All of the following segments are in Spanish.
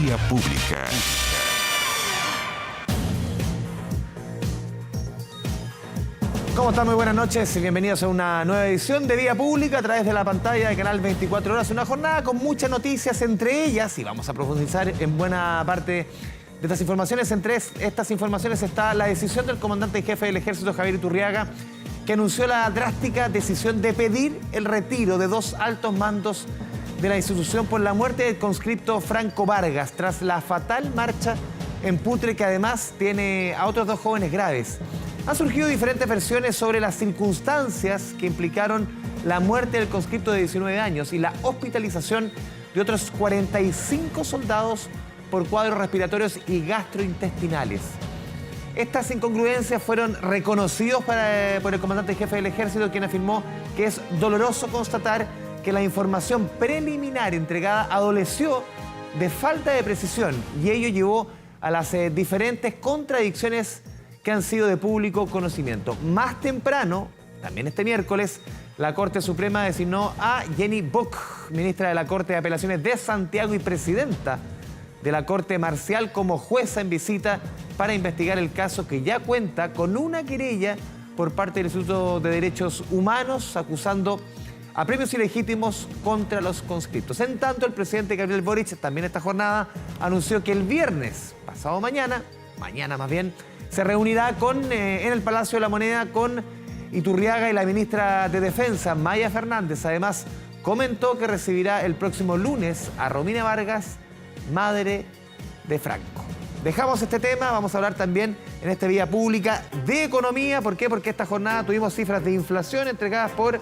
Vía Pública. ¿Cómo están? Muy buenas noches y bienvenidos a una nueva edición de Vía Pública a través de la pantalla de Canal 24 Horas. Una jornada con muchas noticias, entre ellas, y vamos a profundizar en buena parte de estas informaciones. Entre estas informaciones está la decisión del comandante en jefe del Ejército, Javier Iturriaga, que anunció la drástica decisión de pedir el retiro de 2 altos mandos de la institución por la muerte del conscripto Franco Vargas, tras la fatal marcha en Putre, que además tiene a otros 2 jóvenes graves. Han surgido diferentes versiones sobre las circunstancias que implicaron la muerte del conscripto de 19 años y la hospitalización de otros 45 soldados por cuadros respiratorios y gastrointestinales. Estas incongruencias fueron reconocidas por el comandante en jefe del Ejército, quien afirmó que es doloroso constatar que la información preliminar entregada adoleció de falta de precisión y ello llevó a las diferentes contradicciones que han sido de público conocimiento. Más temprano, también este miércoles, la Corte Suprema designó a Jenny Buck, ministra de la Corte de Apelaciones de Santiago y presidenta de la Corte Marcial, como jueza en visita para investigar el caso, que ya cuenta con una querella por parte del Instituto de Derechos Humanos acusando a premios ilegítimos contra los conscriptos. En tanto, el presidente Gabriel Boric también esta jornada anunció que el viernes, pasado mañana más bien, se reunirá en el Palacio de la Moneda con Iturriaga y la ministra de Defensa, Maya Fernández. Además, comentó que recibirá el próximo lunes a Romina Vargas, madre de Franco. Dejamos este tema, vamos a hablar también en esta Vía Pública de economía. ¿Por qué? Porque esta jornada tuvimos cifras de inflación entregadas por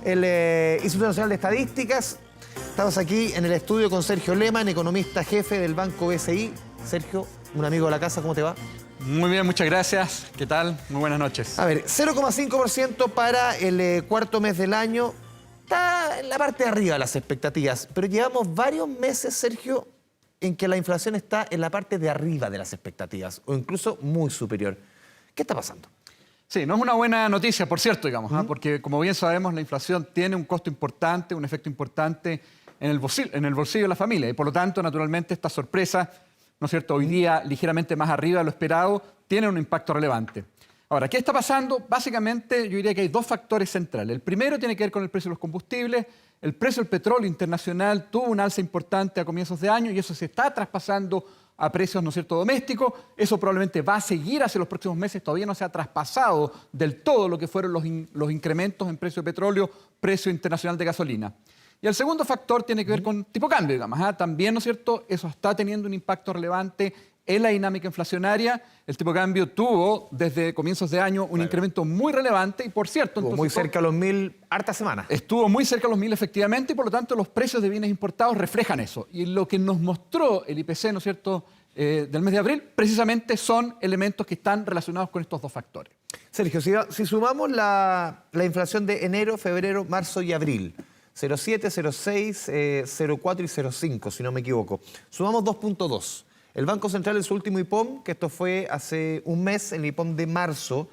el Instituto Nacional de Estadísticas. Estamos aquí en el estudio con Sergio Lehmann, economista jefe del Banco BCI. Sergio, un amigo de la casa, ¿cómo te va? Muy bien, muchas gracias. ¿Qué tal? Muy buenas noches. A ver, 0,5% para el cuarto mes del año. Está en la parte de arriba de las expectativas, pero llevamos varios meses, Sergio, en que la inflación está en la parte de arriba de las expectativas, o incluso muy superior. ¿Qué está pasando? Sí, no es una buena noticia, por cierto, digamos, porque como bien sabemos, la inflación tiene un costo importante, un efecto importante en el bolsillo de la familia, y por lo tanto, naturalmente, esta sorpresa, ¿no es cierto?, hoy día ligeramente más arriba de lo esperado, tiene un impacto relevante. Ahora, ¿qué está pasando? Básicamente, yo diría que hay 2 factores centrales. El primero tiene que ver con el precio de los combustibles. El precio del petróleo internacional tuvo un alza importante a comienzos de año y eso se está traspasando a precios, ¿no es cierto?, domésticos. Eso probablemente va a seguir hacia los próximos meses. Todavía no se ha traspasado del todo lo que fueron los incrementos en precio de petróleo, precio internacional de gasolina. Y el segundo factor tiene que ver con tipo de cambio, digamos. También, ¿no es cierto?, eso está teniendo un impacto relevante en la dinámica inflacionaria. El tipo de cambio tuvo desde comienzos de año un incremento muy relevante y, por cierto... Estuvo muy cerca a los 1.000 harta semana. Estuvo muy cerca a los 1.000 efectivamente y por lo tanto los precios de bienes importados reflejan eso. Y lo que nos mostró el IPC, ¿no es cierto?, del mes de abril, precisamente son elementos que están relacionados con estos 2 factores. Sergio, si sumamos la inflación de enero, febrero, marzo y abril, 0,7, 0,6, 0,4 y 0,5, si no me equivoco, sumamos 2,2. El Banco Central en su último IPOM, que esto fue hace un mes, el IPOM de marzo,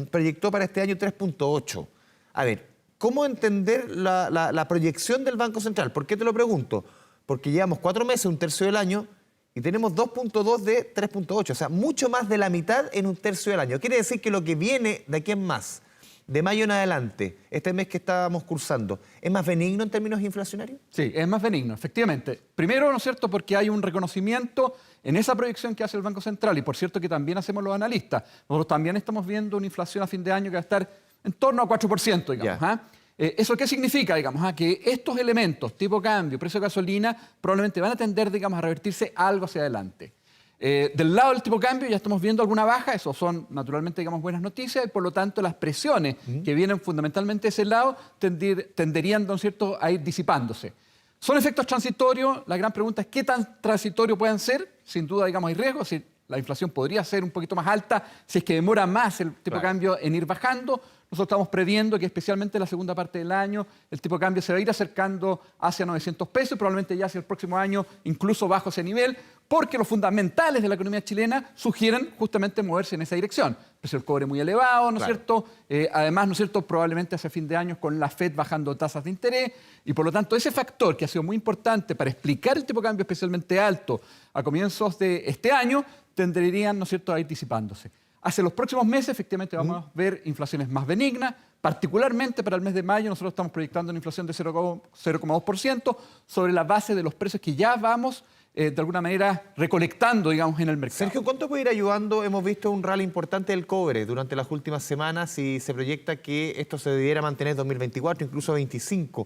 proyectó para este año 3,8. A ver, ¿cómo entender la proyección del Banco Central? ¿Por qué te lo pregunto? Porque llevamos 4 meses, un tercio del año, y tenemos 2,2 de 3,8. O sea, mucho más de la mitad en un tercio del año. Quiere decir que lo que viene de aquí en más, de mayo en adelante, este mes que estábamos cursando, ¿es más benigno en términos inflacionarios? Sí, es más benigno, efectivamente. Primero, ¿no es cierto?, porque hay un reconocimiento en esa proyección que hace el Banco Central, y por cierto que también hacemos los analistas. Nosotros también estamos viendo una inflación a fin de año que va a estar en torno a 4%, digamos. ¿Eso qué significa, digamos? Que estos elementos, tipo cambio, precio de gasolina, probablemente van a tender, digamos, a revertirse algo hacia adelante. Del lado del tipo de cambio ya estamos viendo alguna baja, eso son naturalmente, digamos, buenas noticias, y por lo tanto las presiones que vienen fundamentalmente de ese lado tenderían, ¿no es cierto?, a ir disipándose. Son efectos transitorios, la gran pregunta es qué tan transitorios pueden ser. Sin duda, digamos, hay riesgos, si la inflación podría ser un poquito más alta si es que demora más el tipo de cambio en ir bajando. Nosotros estamos previendo que especialmente en la segunda parte del año el tipo de cambio se va a ir acercando hacia 900 pesos y probablemente ya hacia el próximo año incluso bajo ese nivel, porque los fundamentales de la economía chilena sugieren justamente moverse en esa dirección. El precio del cobre muy elevado, ¿no es cierto? Además, ¿no es cierto?, probablemente hacia fin de año con la FED bajando tasas de interés, y por lo tanto ese factor que ha sido muy importante para explicar el tipo de cambio especialmente alto a comienzos de este año, tendrían, ¿no es cierto?, a ir disipándose. Hacia los próximos meses, efectivamente, vamos a ver inflaciones más benignas, particularmente para el mes de mayo. Nosotros estamos proyectando una inflación de 0,2% sobre la base de los precios que ya vamos, de alguna manera, recolectando, digamos, en el mercado. Sergio, ¿cuánto puede ir ayudando? Hemos visto un rally importante del cobre durante las últimas semanas y se proyecta que esto se debiera mantener en 2024, incluso 2025.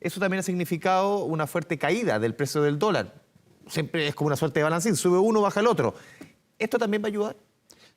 Eso también ha significado una fuerte caída del precio del dólar. Siempre es como una suerte de balancín, sube uno, baja el otro. ¿Esto también va a ayudar?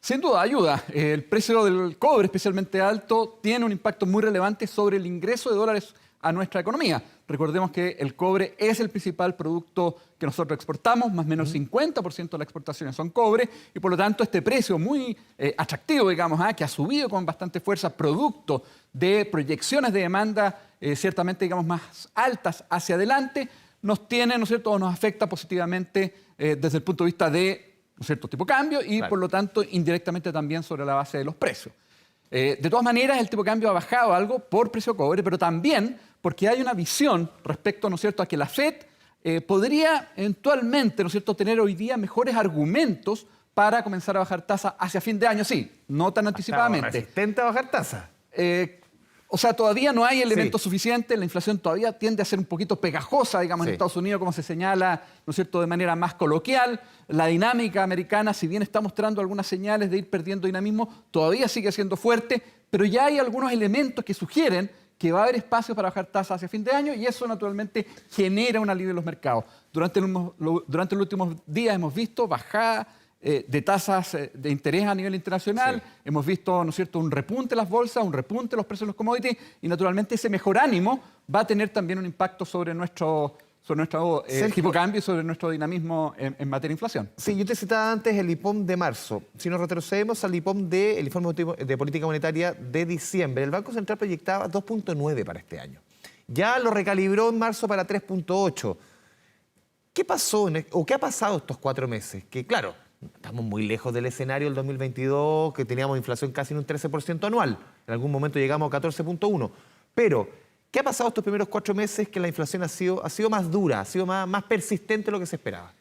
Sin duda, ayuda. El precio del cobre, especialmente alto, tiene un impacto muy relevante sobre el ingreso de dólares a nuestra economía. Recordemos que el cobre es el principal producto que nosotros exportamos, más o menos el 50% de las exportaciones son cobre, y por lo tanto este precio muy atractivo, digamos, que ha subido con bastante fuerza, producto de proyecciones de demanda ciertamente, digamos, más altas hacia adelante, nos tiene, ¿no es cierto?, o nos afecta positivamente desde el punto de vista de, ¿no es cierto?, tipo de cambio y, por lo tanto, indirectamente también sobre la base de los precios. De todas maneras, el tipo de cambio ha bajado algo por precio de cobre, pero también porque hay una visión respecto, ¿no es cierto?, a que la FED podría eventualmente, ¿no es cierto?, tener hoy día mejores argumentos para comenzar a bajar tasas hacia fin de año. Sí, no tan anticipadamente. ¿Resistente a bajar tasas? O sea, todavía no hay elementos suficientes, la inflación todavía tiende a ser un poquito pegajosa, digamos, en Estados Unidos, como se señala, ¿no es cierto?, de manera más coloquial. La dinámica americana, si bien está mostrando algunas señales de ir perdiendo dinamismo, todavía sigue siendo fuerte, pero ya hay algunos elementos que sugieren que va a haber espacio para bajar tasas hacia fin de año y eso naturalmente genera un alivio en los mercados. Durante los últimos días hemos visto bajada de tasas de interés a nivel internacional, hemos visto, ¿no es cierto?, un repunte de las bolsas, un repunte de los precios de los commodities y naturalmente ese mejor ánimo va a tener también un impacto sobre nuestro tipo de cambio y sobre nuestro dinamismo en materia de inflación. Sí, yo te citaba antes el IPOM de marzo. Si nos retrocedemos al IPOM el Informe de Política Monetaria de diciembre, el Banco Central proyectaba 2,9 para este año. Ya lo recalibró en marzo para 3,8. ¿Qué pasó o qué ha pasado estos 4 meses? Que claro, estamos muy lejos del escenario del 2022, que teníamos inflación casi en un 13% anual. En algún momento llegamos a 14,1. Pero, ¿qué ha pasado estos primeros 4 meses que la inflación ha sido más dura, ha sido más persistente de lo que se esperaba?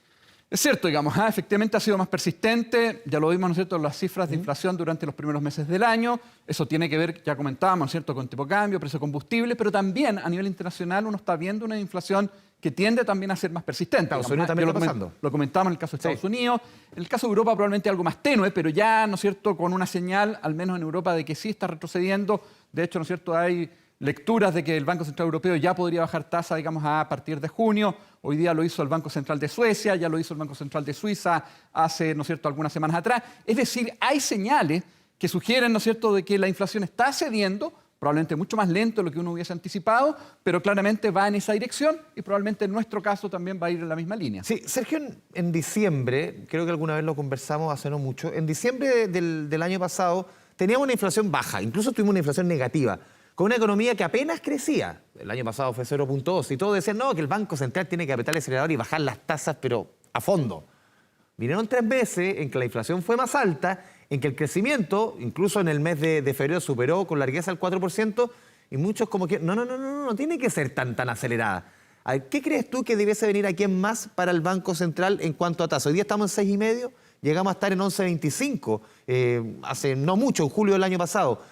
Es cierto, digamos, efectivamente ha sido más persistente, ya lo vimos, ¿no es cierto?, en las cifras de inflación durante los primeros meses del año. Eso tiene que ver, ya comentábamos, ¿no es cierto?, con tipo de cambio, precio de combustible, pero también a nivel internacional uno está viendo una inflación que tiende también a ser más persistente. Estados Unidos también está pasando. Lo comentamos en el caso de Estados Unidos. En el caso de Europa probablemente algo más tenue, pero ya, ¿no es cierto?, con una señal, al menos en Europa, de que sí está retrocediendo. De hecho, ¿no es cierto?, hay lecturas de que el Banco Central Europeo ya podría bajar tasa, digamos, a partir de junio. Hoy día lo hizo el Banco Central de Suecia, ya lo hizo el Banco Central de Suiza hace, ¿no es cierto?, algunas semanas atrás. Es decir, hay señales que sugieren, ¿no es cierto?, de que la inflación está cediendo, probablemente mucho más lento de lo que uno hubiese anticipado, pero claramente va en esa dirección y probablemente en nuestro caso también va a ir en la misma línea. Sí, Sergio, en diciembre, creo que alguna vez lo conversamos hace no mucho, en diciembre del año pasado teníamos una inflación baja, incluso tuvimos una inflación negativa, con una economía que apenas crecía. El año pasado fue 0,2 y todos decían, no, que el Banco Central tiene que apretar el acelerador y bajar las tasas, pero a fondo. Vinieron 3 meses en que la inflación fue más alta, en que el crecimiento, incluso en el mes de febrero, superó con largueza el 4%, y muchos como que, no tiene que ser tan acelerada. A ver, ¿qué crees tú que debiese venir aquí en más para el Banco Central en cuanto a tasa? Hoy día estamos en 6,5, llegamos a estar en 11,25, hace no mucho, en julio del año pasado.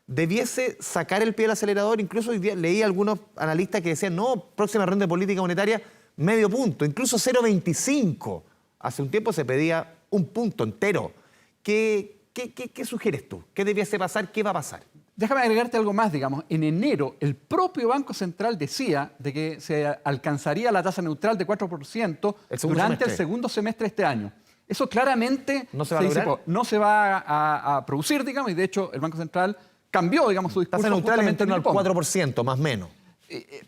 ¿Debiese sacar el pie del acelerador? Incluso hoy día leí a algunos analistas que decían, no, próxima ronda de política monetaria, medio punto, incluso 0,25. Hace un tiempo se pedía un punto entero. ¿Qué sugieres tú? ¿Qué debiese pasar? ¿Qué va a pasar? Déjame agregarte algo más, digamos. En enero, el propio Banco Central decía de que se alcanzaría la tasa neutral de 4% durante el segundo semestre de este año. Eso claramente no se va a lograr. No se va a producir, digamos, y de hecho el Banco Central cambió, digamos, su discurso. Tasa neutral en torno al 4%, más o menos.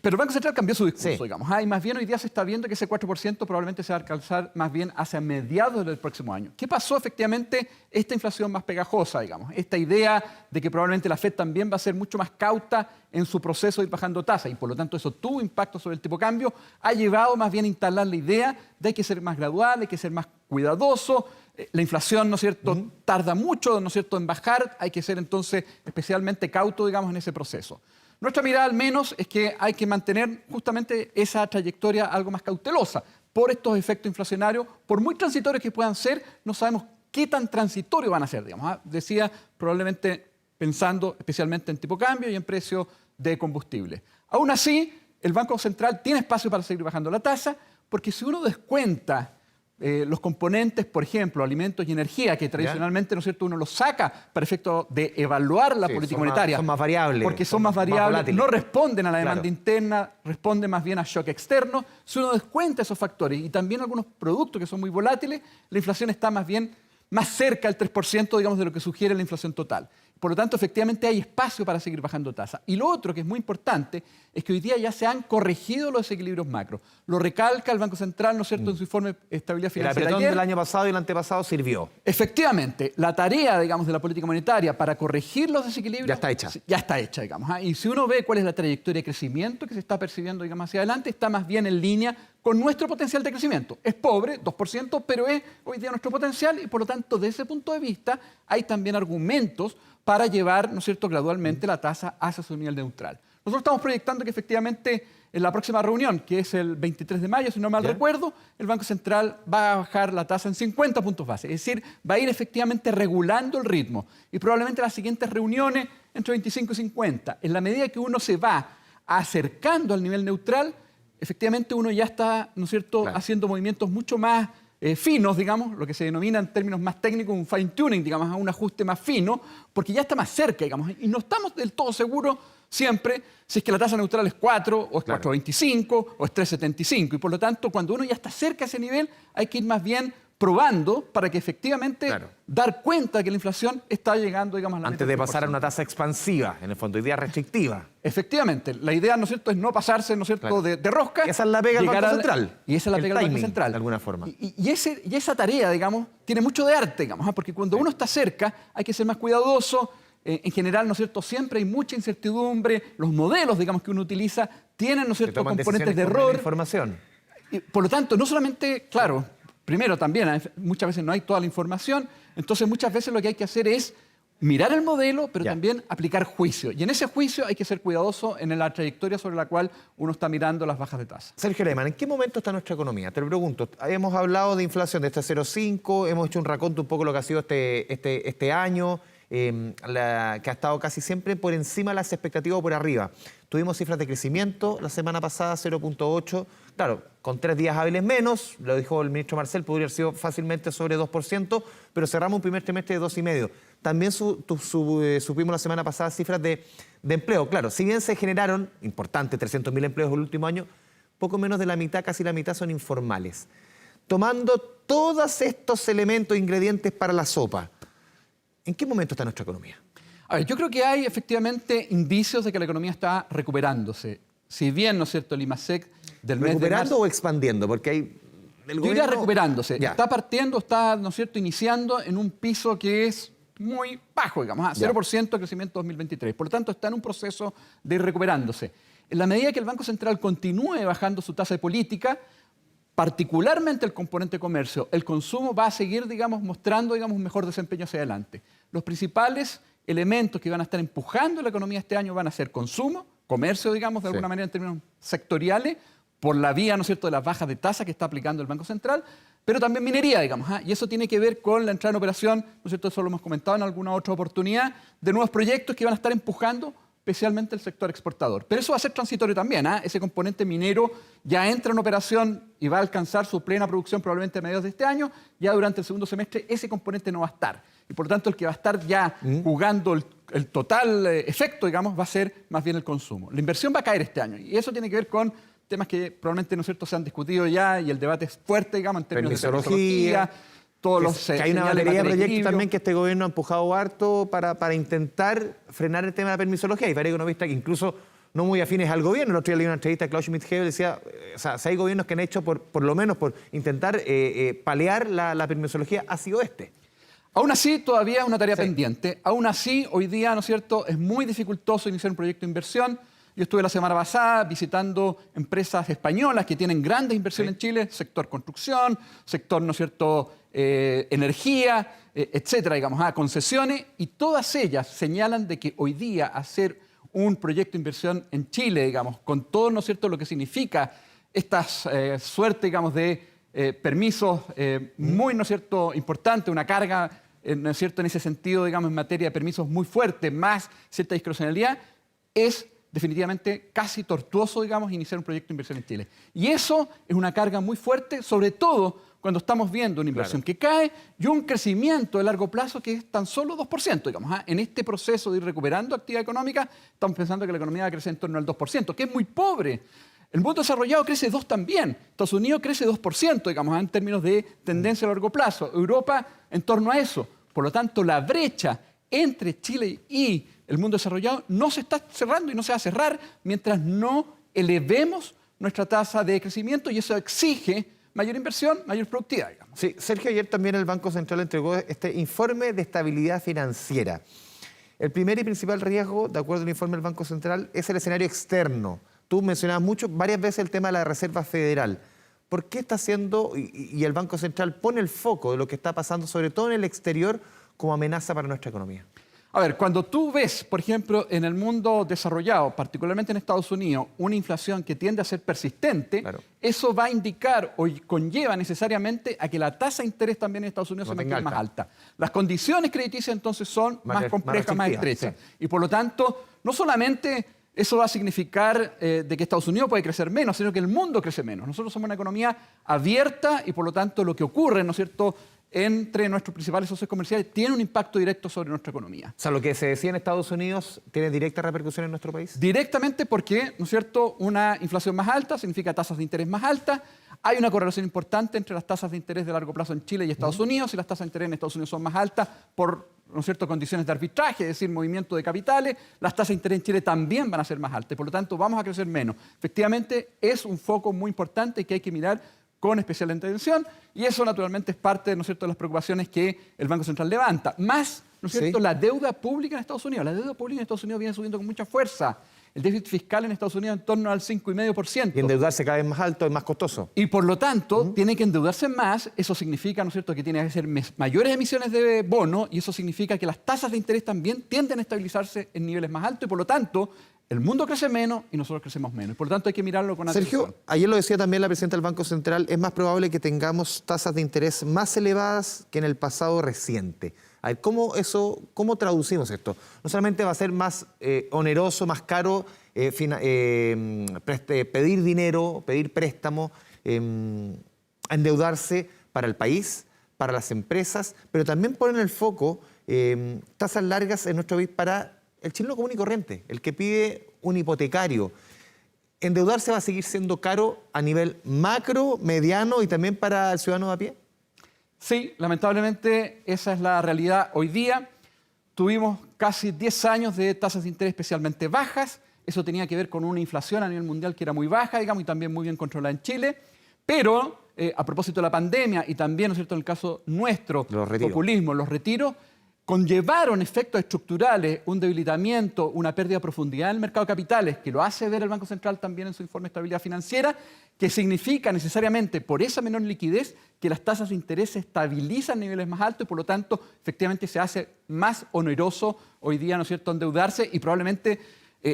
Pero el Banco Central cambió su discurso, Sí. digamos. Y más bien hoy día se está viendo que ese 4% probablemente se va a alcanzar más bien hacia mediados del próximo año. ¿Qué pasó efectivamente? Esta inflación más pegajosa, digamos. Esta idea de que probablemente la Fed también va a ser mucho más cauta en su proceso de ir bajando tasas y por lo tanto eso tuvo impacto sobre el tipo de cambio, ha llevado más bien a instalar la idea de hay que ser más gradual, hay que ser más cuidadoso. La inflación, ¿no es cierto?, tarda mucho, ¿no es cierto?, en bajar. Hay que ser entonces especialmente cauto, digamos, en ese proceso. Nuestra mirada al menos es que hay que mantener justamente esa trayectoria algo más cautelosa por estos efectos inflacionarios, por muy transitorios que puedan ser, no sabemos qué tan transitorios van a ser, digamos. Decía, probablemente pensando especialmente en tipo de cambio y en precio de combustible. Aún así, el Banco Central tiene espacio para seguir bajando la tasa, porque si uno descuenta los componentes, por ejemplo, alimentos y energía, que tradicionalmente, ¿no es cierto?, uno los saca para efecto de evaluar la política monetaria. Son más variables. Porque son más variables, volátiles. no responden a la demanda Claro. interna, responden más bien a shock externo. Si uno descuenta esos factores y también algunos productos que son muy volátiles, la inflación está más bien más cerca del 3%, digamos, de lo que sugiere la inflación total. Por lo tanto, efectivamente hay espacio para seguir bajando tasas. Y lo otro que es muy importante es que hoy día ya se han corregido los desequilibrios macro. Lo recalca el Banco Central, ¿no es cierto?, en su informe de estabilidad El financiera apretón ayer. del año pasado y el antepasado sirvió. Efectivamente, la tarea, digamos, de la política monetaria para corregir los desequilibrios Ya está hecha. Ya está hecha, digamos. Y si uno ve cuál es la trayectoria de crecimiento que se está percibiendo, digamos, hacia adelante, está más bien en línea con nuestro potencial de crecimiento. Es pobre, 2%, pero es hoy día nuestro potencial y, por lo tanto, desde ese punto de vista, hay también argumentos para llevar, ¿no es cierto?, gradualmente la tasa hacia su nivel neutral. Nosotros estamos proyectando que efectivamente en la próxima reunión, que es el 23 de mayo, si no mal recuerdo, el Banco Central va a bajar la tasa en 50 puntos base. Es decir, va a ir efectivamente regulando el ritmo. Y probablemente las siguientes reuniones, entre 25 y 50, en la medida que uno se va acercando al nivel neutral, efectivamente uno ya está, ¿no es cierto?, haciendo movimientos mucho más finos, digamos, lo que se denomina en términos más técnicos un fine-tuning, digamos, un ajuste más fino, porque ya está más cerca, digamos, y no estamos del todo seguros siempre si es que la tasa neutral es 4, o es 4,25, o es 3,75, y por lo tanto, cuando uno ya está cerca de ese nivel, hay que ir más bien probando para que efectivamente dar cuenta de que la inflación está llegando, digamos, a la Antes de pasar a una tasa expansiva, en el fondo, hoy día restrictiva. Efectivamente, la idea, ¿no es cierto?, es no pasarse, ¿no es cierto?, de rosca. Esa es la pega del llegar Banco al- Central. Y esa es la El pega del Banco timing, Central. de alguna forma. Y esa tarea, digamos, tiene mucho de arte, digamos, porque cuando uno está cerca hay que ser más cuidadoso. En general, ¿no es cierto?, siempre hay mucha incertidumbre. Los modelos, digamos, que uno utiliza tienen, ¿no es Se cierto?, toman componentes de decisiones con menos error. información. Y, por lo tanto, no solamente, claro, primero también, muchas veces no hay toda la información, entonces muchas veces lo que hay que hacer es mirar el modelo, pero también aplicar juicio. Y en ese juicio hay que ser cuidadoso en la trayectoria sobre la cual uno está mirando las bajas de tasa. Sergio Lehmann, ¿en qué momento está nuestra economía? Te lo pregunto. Hemos hablado de inflación de este 0,5, hemos hecho un raconto un poco de lo que ha sido este año, que ha estado casi siempre por encima de las expectativas o por arriba. Tuvimos cifras de crecimiento la semana pasada, 0,8. Claro, con 3 días hábiles menos, lo dijo el ministro Marcel, podría haber sido fácilmente sobre 2%, pero cerramos un primer trimestre de 2,5%. También supimos la semana pasada cifras de empleo. Claro, si bien se generaron, importante, 300.000 empleos el último año, poco menos de la mitad, casi la mitad son informales. Tomando todos estos elementos, ingredientes para la sopa, ¿en qué momento está nuestra economía? A ver, yo creo que hay efectivamente indicios de que la economía está recuperándose. Si bien, ¿no es cierto?, el IMASEC del mes de ¿Recuperando marzo... o expandiendo? Porque hay... Yo diría recuperándose. Ya. Está partiendo, está, ¿no es cierto?, iniciando en un piso que es muy bajo, digamos, 0% de crecimiento 2023. Por lo tanto, está en un proceso de ir recuperándose. En la medida que el Banco Central continúe bajando su tasa de política, particularmente el componente comercio, el consumo va a seguir, digamos, mostrando, digamos, un mejor desempeño hacia adelante. Los principales elementos que van a estar empujando la economía este año van a ser consumo, comercio, digamos, de alguna manera en términos sectoriales, por la vía, ¿no es cierto?, de las bajas de tasa que está aplicando el Banco Central, pero también minería, digamos, y eso tiene que ver con la entrada en operación, ¿no es cierto?, eso lo hemos comentado en alguna otra oportunidad, de nuevos proyectos que van a estar empujando especialmente el sector exportador. Pero eso va a ser transitorio también, ese componente minero ya entra en operación y va a alcanzar su plena producción probablemente a mediados de este año, ya durante el segundo semestre ese componente no va a estar. Y por lo tanto el que va a estar ya jugando el total efecto, digamos, va a ser más bien el consumo. La inversión va a caer este año y eso tiene que ver con temas que probablemente, ¿no es cierto?, se han discutido ya y el debate es fuerte, digamos, en términos de permisología, todos los que hay una señales batería de materia proyectos equilibrio. también que este gobierno ha empujado harto para intentar frenar el tema de la permisología. Hay varios economistas que incluso no muy afines al gobierno. El otro día leí una entrevista a Klaus Schmidt-Hebel, decía, o sea, si hay gobiernos que han hecho por lo menos por intentar paliar la permisología, ha sido este. Aún así, todavía es una tarea pendiente. Aún así, hoy día, ¿no es cierto?, es muy dificultoso iniciar un proyecto de inversión. Yo estuve la semana pasada visitando empresas españolas que tienen grandes inversiones en Chile, sector construcción, sector, ¿no es cierto?, energía, etcétera, digamos, concesiones, y todas ellas señalan de que hoy día hacer un proyecto de inversión en Chile, digamos, con todo, ¿no es cierto?, lo que significa esta suerte, digamos, de permisos muy, ¿no es cierto?, importante, una carga, ¿no es cierto?, en ese sentido, digamos, en materia de permisos muy fuerte, más cierta discrecionalidad, es definitivamente casi tortuoso, digamos, iniciar un proyecto de inversión en Chile. Y eso es una carga muy fuerte, sobre todo cuando estamos viendo una inversión que cae y un crecimiento de largo plazo que es tan solo 2%, digamos. En este proceso de ir recuperando actividad económica, estamos pensando que la economía va a crecer en torno al 2%, que es muy pobre. El mundo desarrollado crece 2% también. Estados Unidos crece 2%, digamos, en términos de tendencia a largo plazo. Europa en torno a eso. Por lo tanto, la brecha entre Chile y el mundo desarrollado no se está cerrando y no se va a cerrar mientras no elevemos nuestra tasa de crecimiento, y eso exige mayor inversión, mayor productividad, digamos. Sí, Sergio, ayer también el Banco Central entregó este informe de estabilidad financiera. El primer y principal riesgo, de acuerdo al informe del Banco Central, es el escenario externo. Tú mencionabas varias veces el tema de la Reserva Federal. ¿Por qué está haciendo, y el Banco Central pone el foco de lo que está pasando, sobre todo en el exterior, como amenaza para nuestra economía? A ver, cuando tú ves, por ejemplo, en el mundo desarrollado, particularmente en Estados Unidos, una inflación que tiende a ser persistente, eso va a indicar o conlleva necesariamente a que la tasa de interés también en Estados Unidos se mantenga más alta. Las condiciones crediticias entonces son más complejas, más estrechas. Y por lo tanto, no solamente eso va a significar de que Estados Unidos puede crecer menos, sino que el mundo crece menos. Nosotros somos una economía abierta y por lo tanto lo que ocurre, ¿no es cierto?, entre nuestros principales socios comerciales tiene un impacto directo sobre nuestra economía. O sea, lo que se decía en Estados Unidos tiene directa repercusión en nuestro país. Directamente porque, ¿no es cierto?, una inflación más alta significa tasas de interés más altas. Hay una correlación importante entre las tasas de interés de largo plazo en Chile y Estados Unidos. Si las tasas de interés en Estados Unidos son más altas por, ¿no es cierto?, condiciones de arbitraje, es decir, movimiento de capitales, las tasas de interés en Chile también van a ser más altas. Por lo tanto, vamos a crecer menos. Efectivamente, es un foco muy importante que hay que mirar con especial atención, y eso naturalmente es parte, ¿no es cierto?, de las preocupaciones que el Banco Central levanta. Más, ¿no es cierto?, la deuda pública en Estados Unidos. La deuda pública en Estados Unidos viene subiendo con mucha fuerza. El déficit fiscal en Estados Unidos en torno al 5,5%. Y endeudarse cada vez más alto es más costoso. Y por lo tanto, tiene que endeudarse más. Eso significa, ¿no es cierto?, que tiene que hacer mayores emisiones de bono, y eso significa que las tasas de interés también tienden a estabilizarse en niveles más altos, y por lo tanto, el mundo crece menos y nosotros crecemos menos. Por lo tanto, hay que mirarlo con atención. Sergio, ayer lo decía también la presidenta del Banco Central, es más probable que tengamos tasas de interés más elevadas que en el pasado reciente. A ver, ¿cómo traducimos esto? No solamente va a ser más oneroso, más caro pedir dinero, pedir préstamo, endeudarse para el país, para las empresas, pero también ponen el foco tasas largas en nuestro país para el chileno común y corriente, el que pide un hipotecario. ¿Endeudarse va a seguir siendo caro a nivel macro, mediano y también para el ciudadano de a pie? Sí, lamentablemente esa es la realidad hoy día. Tuvimos casi 10 años de tasas de interés especialmente bajas. Eso tenía que ver con una inflación a nivel mundial que era muy baja, digamos, y también muy bien controlada en Chile. Pero a propósito de la pandemia y también, ¿no es cierto?, en el caso nuestro, populismo, los retiros, conllevaron efectos estructurales, un debilitamiento, una pérdida de profundidad en el mercado de capitales, que lo hace ver el Banco Central también en su informe de estabilidad financiera, que significa necesariamente, por esa menor liquidez, que las tasas de interés se estabilizan a niveles más altos y por lo tanto, efectivamente, se hace más oneroso hoy día, ¿no es cierto?, endeudarse, y probablemente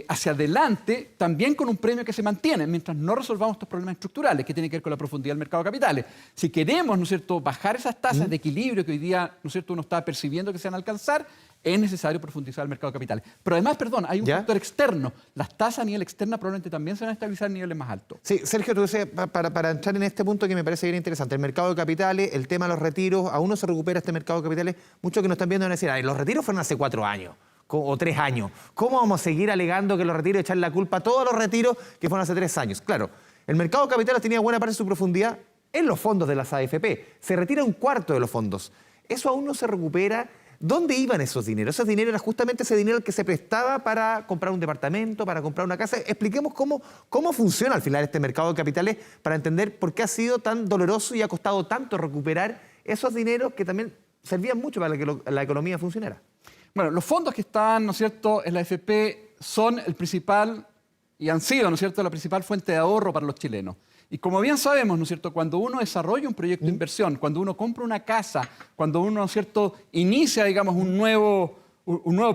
hacia adelante también con un premio que se mantiene mientras no resolvamos estos problemas estructurales que tienen que ver con la profundidad del mercado de capitales. Si queremos, ¿no es cierto?, bajar esas tasas de equilibrio que hoy día, ¿no es cierto?, uno está percibiendo que se van a alcanzar, es necesario profundizar el mercado de capitales. Pero además, perdón, hay un factor externo. Las tasas a nivel externo probablemente también se van a estabilizar en niveles más altos. Sí, Sergio, tú dices, para entrar en este punto que me parece bien interesante, el mercado de capitales, el tema de los retiros, aún no se recupera este mercado de capitales. Muchos que nos están viendo van a decir, los retiros fueron hace 4 años. O 3 años. ¿Cómo vamos a seguir alegando que los retiros, echar la culpa a todos los retiros que fueron hace 3 años? Claro, el mercado de capitales tenía buena parte de su profundidad en los fondos de las AFP. Se retira 1/4 de los fondos. Eso aún no se recupera. ¿Dónde iban esos dineros? Esos dineros era justamente ese dinero que se prestaba para comprar un departamento, para comprar una casa. Expliquemos cómo funciona al final este mercado de capitales para entender por qué ha sido tan doloroso y ha costado tanto recuperar esos dineros que también servían mucho para que la economía funcionara. Bueno, los fondos que están, ¿no es cierto?, en la AFP son el principal, y han sido, ¿no es cierto?, la principal fuente de ahorro para los chilenos. Y como bien sabemos, ¿no es cierto?, cuando uno desarrolla un proyecto de inversión, cuando uno compra una casa, cuando uno, ¿no es cierto?, inicia, digamos, un nuevo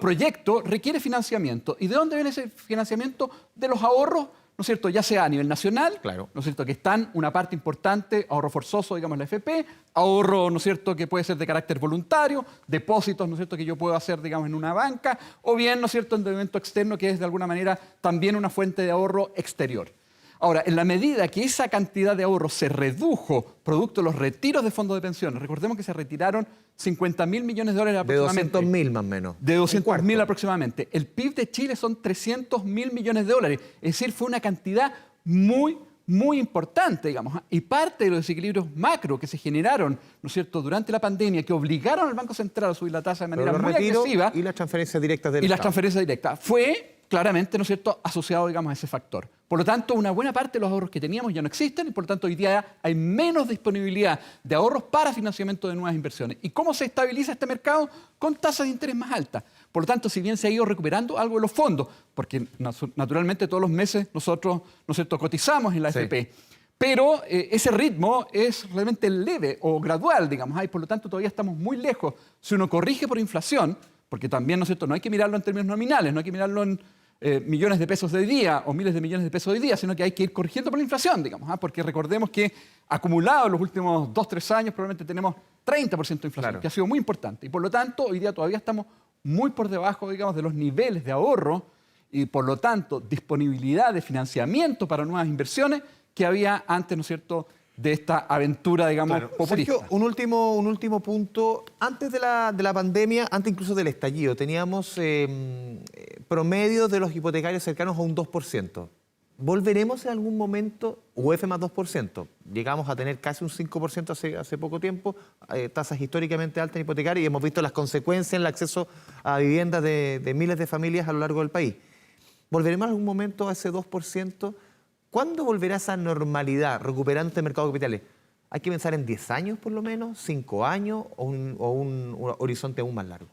proyecto, requiere financiamiento. ¿Y de dónde viene ese financiamiento? De los ahorros, ¿no es cierto?, ya sea a nivel nacional, claro, ¿no es cierto?, que están una parte importante, ahorro forzoso, digamos, en la AFP, ahorro, ¿no es cierto?, que puede ser de carácter voluntario, depósitos, ¿no es cierto?, que yo puedo hacer, digamos, en una banca, o bien, ¿no es cierto?, endeudamiento externo, que es de alguna manera también una fuente de ahorro exterior. Ahora, en la medida que esa cantidad de ahorro se redujo producto de los retiros de fondos de pensiones, recordemos que se retiraron 50.000 millones de dólares aproximadamente. De 200.000 más o menos. De 200.000 aproximadamente. El PIB de Chile son 300.000 millones de dólares. Es decir, fue una cantidad muy importante, digamos. Y parte de los desequilibrios macro que se generaron, ¿no es cierto?, durante la pandemia, que obligaron al Banco Central a subir la tasa de manera muy agresiva. Y las transferencias directas del Y las Estado. transferencias directas. Fue claramente, ¿no es cierto?, asociado, digamos, a ese factor. Por lo tanto, una buena parte de los ahorros que teníamos ya no existen y, por lo tanto, hoy día hay menos disponibilidad de ahorros para financiamiento de nuevas inversiones. ¿Y cómo se estabiliza este mercado? Con tasas de interés más altas. Por lo tanto, si bien se ha ido recuperando algo de los fondos, porque naturalmente todos los meses nosotros, ¿no es cierto?, cotizamos en la AFP, pero ese ritmo es realmente leve o gradual, digamos, y por lo tanto todavía estamos muy lejos. Si uno corrige por inflación, porque también, ¿no es cierto?, no hay que mirarlo en términos nominales, no hay que mirarlo en millones de pesos de hoy día o miles de millones de pesos de hoy día, sino que hay que ir corrigiendo por la inflación, digamos, porque recordemos que acumulado en los últimos 2-3 años probablemente tenemos 30% de inflación, claro, que ha sido muy importante. Y por lo tanto, hoy día todavía estamos muy por debajo, digamos, de los niveles de ahorro y por lo tanto disponibilidad de financiamiento para nuevas inversiones que había antes, ¿no es cierto?, de esta aventura, digamos, populista. Sergio, un último punto. Antes de la pandemia, antes incluso del estallido, teníamos promedios de los hipotecarios cercanos a un 2%. ¿Volveremos en algún momento, UF más 2%? Llegamos a tener casi un 5% hace poco tiempo, tasas históricamente altas en hipotecario, y hemos visto las consecuencias en el acceso a viviendas de miles de familias a lo largo del país. ¿Volveremos en algún momento a ese 2%? ¿Cuándo volverá esa normalidad recuperando este mercado de capitales? ¿Hay que pensar en 10 años por lo menos, 5 años o un horizonte aún más largo?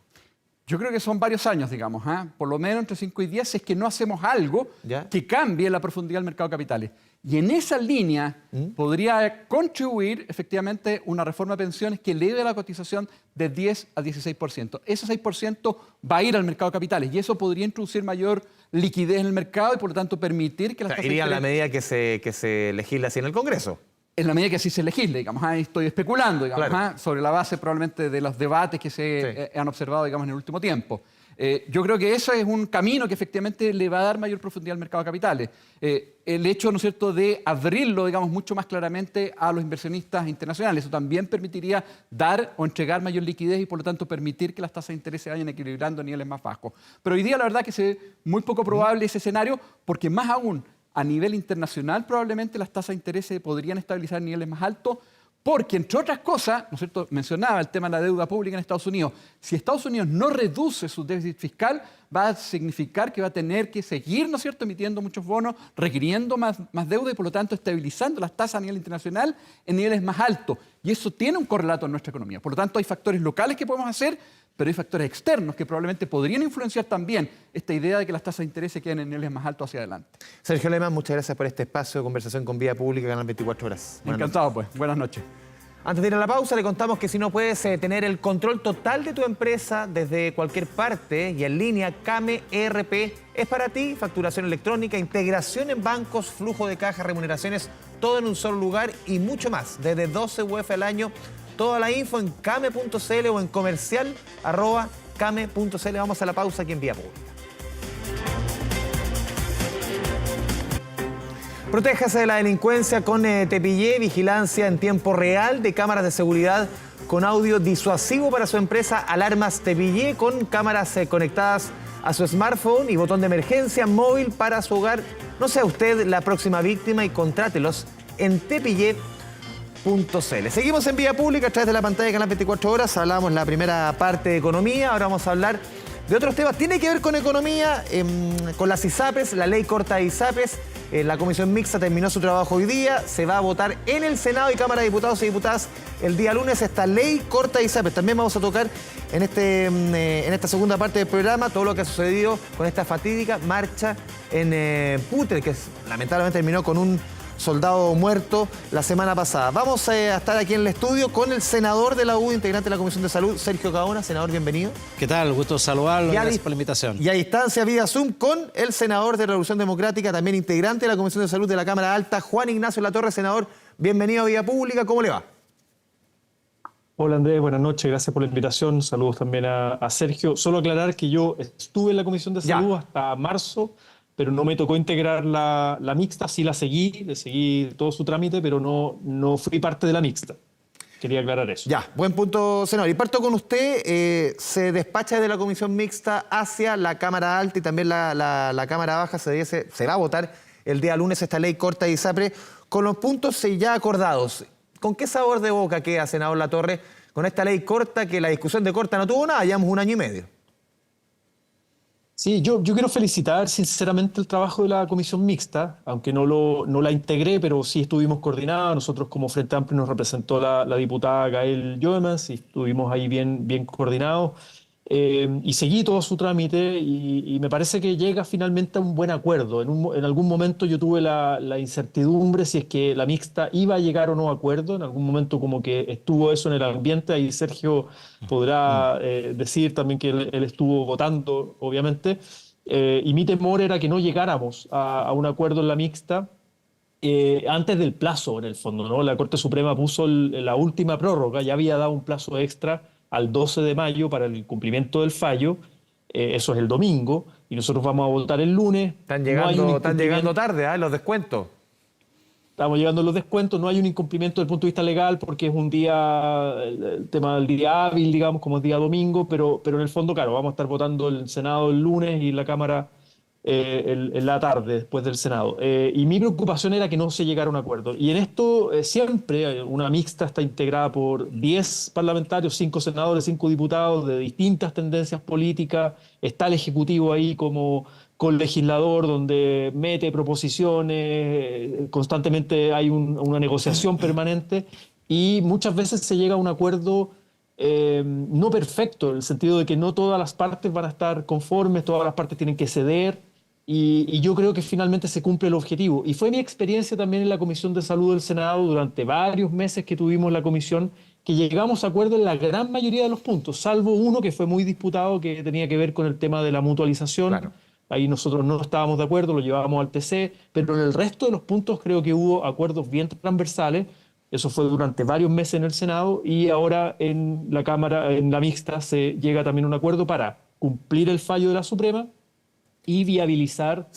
Yo creo que son varios años, digamos, por lo menos entre 5 y 10, si es que no hacemos algo que cambie la profundidad del mercado de capitales. Y en esa línea podría contribuir efectivamente una reforma de pensiones que eleve la cotización de 10 a 16%. Ese 6% va a ir al mercado de capitales y eso podría introducir mayor liquidez en el mercado y por lo tanto permitir que las tasas iría a la medida que se legisle así en el Congreso. En la medida que así se legisle, digamos, estoy especulando, digamos, claro, sobre la base probablemente de los debates que se han observado, digamos, en el último tiempo. Yo creo que eso es un camino que efectivamente le va a dar mayor profundidad al mercado de capitales. El hecho, ¿no es cierto?, de abrirlo, digamos, mucho más claramente a los inversionistas internacionales. Eso también permitiría dar o entregar mayor liquidez y, por lo tanto, permitir que las tasas de interés se vayan equilibrando a niveles más bajos. Pero hoy día, la verdad, que se ve muy poco probable ese escenario, porque más aún, a nivel internacional, probablemente las tasas de interés se podrían estabilizar en niveles más altos, porque, entre otras cosas, ¿no es cierto?, mencionaba el tema de la deuda pública en Estados Unidos. Si Estados Unidos no reduce su déficit fiscal, va a significar que va a tener que seguir, ¿no es cierto?, emitiendo muchos bonos, requiriendo más deuda y, por lo tanto, estabilizando las tasas a nivel internacional en niveles más altos. Y eso tiene un correlato en nuestra economía. Por lo tanto, hay factores locales que podemos hacer, pero hay factores externos que probablemente podrían influenciar también esta idea de que las tasas de interés se queden en niveles más altos hacia adelante. Sergio Lehmann, muchas gracias por este espacio de conversación con Vía Pública, Canal 24 Horas. Encantado, pues. Buenas noches. Antes de ir a la pausa, le contamos que si no puedes tener el control total de tu empresa desde cualquier parte y en línea, Kame ERP es para ti. Facturación electrónica, integración en bancos, flujo de caja, remuneraciones, todo en un solo lugar y mucho más. Desde 12 UF al año. Toda la info en kame.cl o en comercial@kame.cl. Vamos a la pausa aquí en Vía Pública. Protéjase de la delincuencia con Te Pillé, vigilancia en tiempo real de cámaras de seguridad con audio disuasivo para su empresa. Alarmas Te Pillé con cámaras conectadas a su smartphone y botón de emergencia móvil para su hogar. No sea usted la próxima víctima y contrátelos en tepillé.cl. Seguimos en Vía Pública a través de la pantalla de Canal 24 Horas. Hablamos la primera parte de economía, ahora vamos a hablar de otros temas. Tiene que ver con economía, con las ISAPRES, la ley corta de ISAPRES. La comisión mixta terminó su trabajo hoy día. Se va a votar en el Senado y Cámara de Diputados y Diputadas el día lunes esta ley corta de ISAPRES. También vamos a tocar en esta segunda parte del programa todo lo que ha sucedido con esta fatídica marcha en Putre, que lamentablemente terminó con un soldado muerto la semana pasada. Vamos a estar aquí en el estudio con el senador de la UDI, integrante de la Comisión de Salud, Sergio Cahona. Senador, bienvenido. ¿Qué tal? Gusto saludarlo. Gracias por la invitación. Y a distancia, vía Zoom, con el senador de Revolución Democrática, también integrante de la Comisión de Salud de la Cámara Alta, Juan Ignacio Latorre. Senador, bienvenido a Vía Pública. ¿Cómo le va? Hola Andrés, buenas noches, gracias por la invitación. Saludos también a Sergio. Solo aclarar que yo estuve en la Comisión de Salud hasta marzo, pero no me tocó integrar la mixta. Sí le seguí todo su trámite, pero no fui parte de la mixta. Quería aclarar eso. Ya, buen punto, senador. Y parto con usted. Se despacha de la comisión mixta hacia la Cámara Alta y también la Cámara Baja. Se va a votar el día lunes esta ley corta de ISAPRES con los puntos ya acordados. ¿Con qué sabor de boca queda, senador Latorre, con esta ley corta, que la discusión de corta no tuvo nada? Llevamos 1 año y medio. Sí, yo quiero felicitar sinceramente el trabajo de la comisión mixta, aunque no la integré, pero sí estuvimos coordinados. Nosotros como Frente Amplio nos representó la diputada Gael Joemans y estuvimos ahí bien coordinados. Y seguí todo su trámite y me parece que llega finalmente a un buen acuerdo. En algún momento yo tuve la incertidumbre si es que la mixta iba a llegar o no a acuerdo. En algún momento como que estuvo eso en el ambiente. Ahí Sergio podrá decir también que él estuvo votando, obviamente. Y mi temor era que no llegáramos a un acuerdo en la mixta antes del plazo, en el fondo, ¿no? La Corte Suprema puso la última prórroga, ya había dado un plazo extra al 12 de mayo para el cumplimiento del fallo. Eso es el domingo, y nosotros vamos a votar el lunes. Están llegando tarde, los descuentos. Estamos llegando a los descuentos, no hay un incumplimiento desde el punto de vista legal porque es un día, el tema del día hábil, digamos, como es día domingo, pero en el fondo, claro, vamos a estar votando el Senado el lunes y la Cámara en la tarde después del Senado. Y mi preocupación era que no se llegara a un acuerdo. Y en esto siempre una mixta está integrada por 10 parlamentarios, 5 senadores, 5 diputados de distintas tendencias políticas. Está el Ejecutivo ahí como colegislador donde mete proposiciones, constantemente hay una negociación permanente y muchas veces se llega a un acuerdo no perfecto, en el sentido de que no todas las partes van a estar conformes, todas las partes tienen que ceder. Y yo creo que finalmente se cumple el objetivo. Y fue mi experiencia también en la Comisión de Salud del Senado durante varios meses que tuvimos la comisión, que llegamos a acuerdo en la gran mayoría de los puntos, salvo uno que fue muy disputado, que tenía que ver con el tema de la mutualización. Claro. Ahí nosotros no estábamos de acuerdo, lo llevábamos al TC, pero en el resto de los puntos creo que hubo acuerdos bien transversales. Eso fue durante varios meses en el Senado y ahora en la Cámara, en la mixta, se llega también a un acuerdo para cumplir el fallo de la Suprema y viabilizar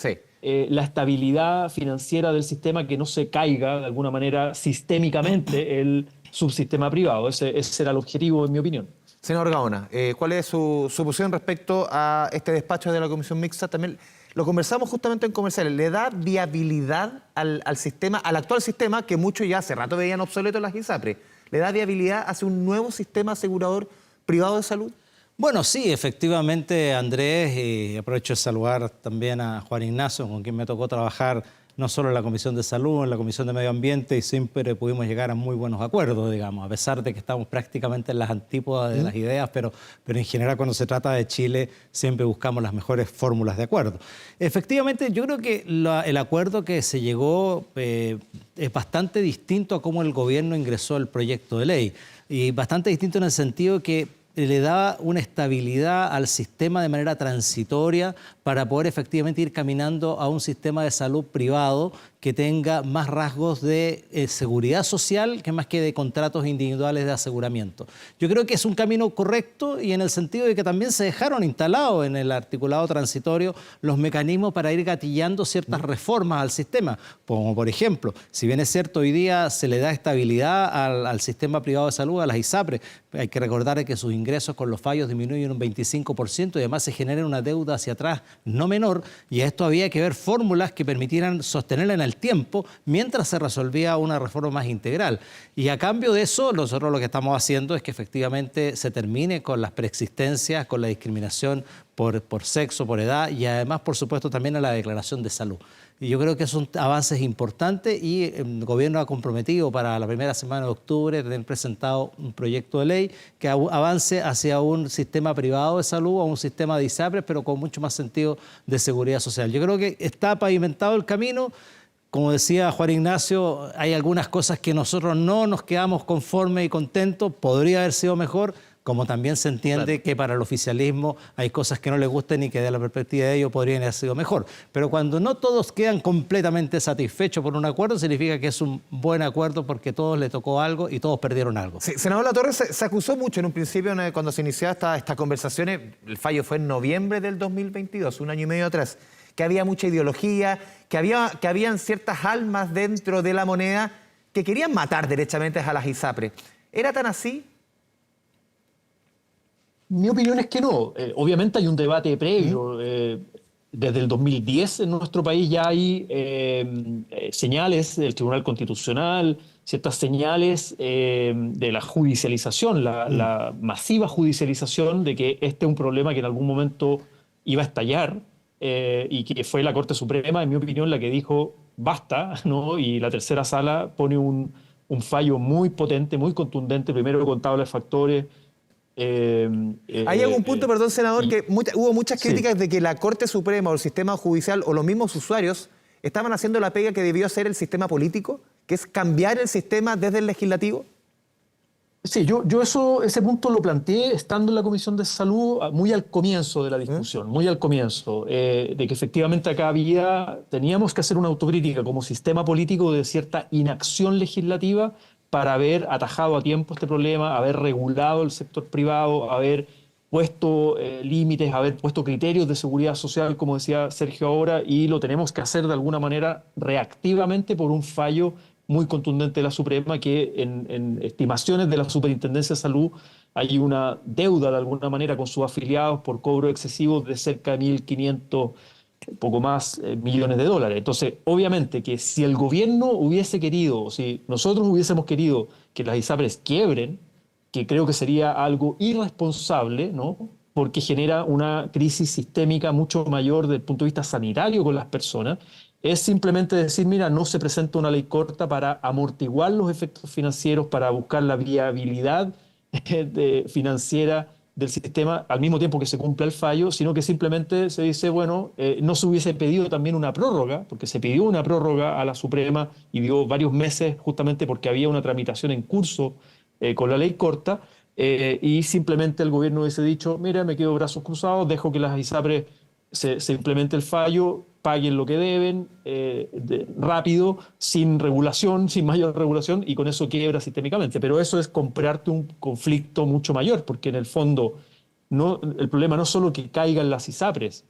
la estabilidad financiera del sistema, que no se caiga de alguna manera sistémicamente el subsistema privado. Ese era el objetivo, en mi opinión. Señor Gaona, ¿cuál es su posición respecto a este despacho de la Comisión Mixta? También lo conversamos justamente en comerciales. ¿Le da viabilidad al sistema, al actual sistema, que muchos ya hace rato veían obsoleto las ISAPRES? ¿Le da viabilidad hacia un nuevo sistema asegurador privado de salud? Bueno, sí, efectivamente, Andrés, y aprovecho de saludar también a Juan Ignacio, con quien me tocó trabajar no solo en la Comisión de Salud, en la Comisión de Medio Ambiente, y siempre pudimos llegar a muy buenos acuerdos, digamos, a pesar de que estamos prácticamente en las antípodas de las ideas, pero en general cuando se trata de Chile siempre buscamos las mejores fórmulas de acuerdo. Efectivamente, yo creo que el acuerdo que se llegó es bastante distinto a cómo el gobierno ingresó el proyecto de ley, y bastante distinto en el sentido que le da una estabilidad al sistema de manera transitoria para poder efectivamente ir caminando a un sistema de salud privado que tenga más rasgos de seguridad social que más que de contratos individuales de aseguramiento. Yo creo que es un camino correcto y en el sentido de que también se dejaron instalados en el articulado transitorio los mecanismos para ir gatillando ciertas reformas al sistema, como por ejemplo, si bien es cierto hoy día se le da estabilidad al sistema privado de salud, a las ISAPRES, hay que recordar que sus ingresos con los fallos disminuyen un 25% y además se genera una deuda hacia atrás no menor, y a esto había que ver fórmulas que permitieran sostenerla en el tiempo mientras se resolvía una reforma más integral. Y a cambio de eso, nosotros lo que estamos haciendo es que efectivamente se termine con las preexistencias, con la discriminación por sexo, por edad y además, por supuesto, también a la declaración de salud. Y yo creo que son avances importantes y el gobierno ha comprometido para la primera semana de octubre tener presentado un proyecto de ley que avance hacia un sistema privado de salud, a un sistema de ISAPRES, pero con mucho más sentido de seguridad social. Yo creo que está pavimentado el camino. Como decía Juan Ignacio, hay algunas cosas que nosotros no nos quedamos conformes y contentos, podría haber sido mejor, como también se entiende que para el oficialismo hay cosas que no les gusten y que desde la perspectiva de ellos podrían haber sido mejor. Pero cuando no todos quedan completamente satisfechos por un acuerdo, significa que es un buen acuerdo porque a todos les tocó algo y todos perdieron algo. Sí, senador Latorre, se acusó mucho en un principio, cuando se inició estas conversaciones, el fallo fue en noviembre del 2022, un año y medio atrás, que había mucha ideología, que habían ciertas almas dentro de la moneda que querían matar derechamente a las ISAPRES. ¿Era tan así? Mi opinión es que no. Obviamente hay un debate previo. Desde el 2010 en nuestro país ya hay señales del Tribunal Constitucional, ciertas señales de la judicialización, la masiva judicialización de que este es un problema que en algún momento iba a estallar y que fue la Corte Suprema, en mi opinión, la que dijo basta, ¿no? Y la tercera sala pone un fallo muy potente, muy contundente, primero con tabla de factores. ¿Hay algún punto, perdón, senador, que hubo muchas críticas de que la Corte Suprema o el sistema judicial o los mismos usuarios estaban haciendo la pega que debió hacer el sistema político, que es cambiar el sistema desde el legislativo? Sí, yo ese punto lo planteé estando en la Comisión de Salud muy al comienzo de la discusión, muy al comienzo, de que efectivamente acá teníamos que hacer una autocrítica como sistema político de cierta inacción legislativa para haber atajado a tiempo este problema, haber regulado el sector privado, haber puesto límites, haber puesto criterios de seguridad social, como decía Sergio ahora, y lo tenemos que hacer de alguna manera reactivamente por un fallo muy contundente de la Suprema, que en estimaciones de la Superintendencia de Salud hay una deuda de alguna manera con sus afiliados por cobro excesivo de cerca de 1.500 poco más millones de dólares. Entonces, obviamente que si el gobierno hubiese querido, si nosotros hubiésemos querido que las ISAPRES quiebren, que creo que sería algo irresponsable, ¿no? Porque genera una crisis sistémica mucho mayor desde el punto de vista sanitario con las personas, es simplemente decir, mira, no se presenta una ley corta para amortiguar los efectos financieros, para buscar la viabilidad financiera del sistema al mismo tiempo que se cumpla el fallo, sino que simplemente se dice, bueno, no se hubiese pedido también una prórroga, porque se pidió una prórroga a la Suprema y dio varios meses justamente porque había una tramitación en curso con la ley corta, y simplemente el gobierno hubiese dicho, mira, me quedo brazos cruzados, dejo que las ISAPRES se implemente el fallo, paguen lo que deben rápido, sin regulación, sin mayor regulación, y con eso quiebra sistémicamente. Pero eso es comprarte un conflicto mucho mayor, porque en el fondo el problema no es solo que caigan las ISAPRES,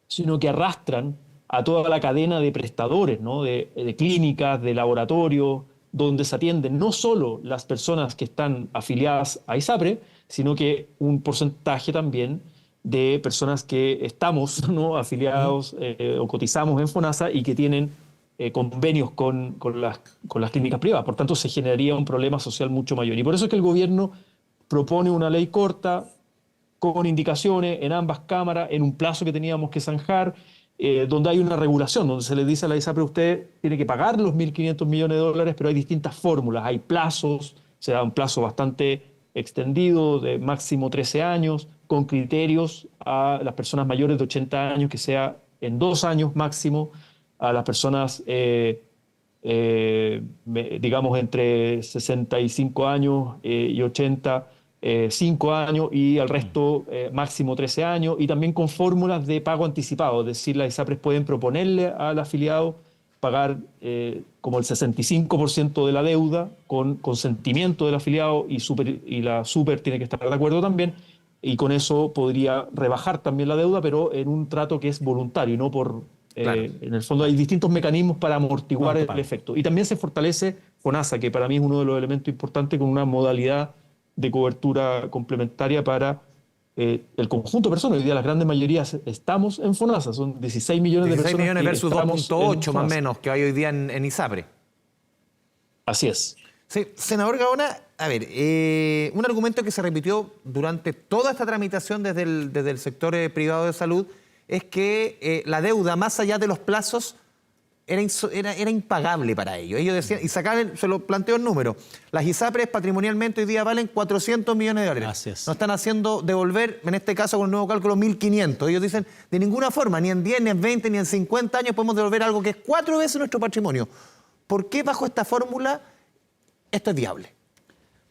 sino que arrastran a toda la cadena de prestadores, ¿no? de clínicas, de laboratorios, donde se atienden no solo las personas que están afiliadas a ISAPRE, sino que un porcentaje también de personas que estamos, ¿no? afiliados o cotizamos en FONASA y que tienen convenios con las clínicas privadas. Por tanto, se generaría un problema social mucho mayor. Y por eso es que el gobierno propone una ley corta con indicaciones en ambas cámaras, en un plazo que teníamos que zanjar, donde hay una regulación, donde se le dice a la ISAPRE, usted tiene que pagar los 1.500 millones de dólares, pero hay distintas fórmulas, hay plazos, se da un plazo bastante extendido de máximo 13 años, con criterios a las personas mayores de 80 años, que sea en 2 años máximo, a las personas, digamos, entre 65 años y 80, 5 años, y al resto máximo 13 años, y también con fórmulas de pago anticipado, es decir, las ISAPRES pueden proponerle al afiliado pagar como el 65% de la deuda con consentimiento del afiliado, y la super tiene que estar de acuerdo también, y con eso podría rebajar también la deuda, pero en un trato que es voluntario, no por... Claro. En el fondo hay distintos mecanismos para amortiguar el efecto. Y también se fortalece FONASA, que para mí es uno de los elementos importantes, con una modalidad de cobertura complementaria para el conjunto de personas. Hoy día las grandes mayorías estamos en FONASA, son 16 millones de 16 personas. millones versus estamos 2.8 en más o FONASA. menos que hay hoy día en ISAPRE. Así es. Sí, senador Gaona, a ver, un argumento que se repitió durante toda esta tramitación desde el sector privado de salud es que la deuda, más allá de los plazos, era impagable para ellos. Ellos decían, y se lo planteó el número, las ISAPRES patrimonialmente hoy día valen 400 millones de dólares. Así es. Nos están haciendo devolver, en este caso con el nuevo cálculo, 1.500. Ellos dicen, de ninguna forma, ni en 10, ni en 20, ni en 50 años podemos devolver algo que es 4 veces nuestro patrimonio. ¿Por qué bajo esta fórmula esto es viable?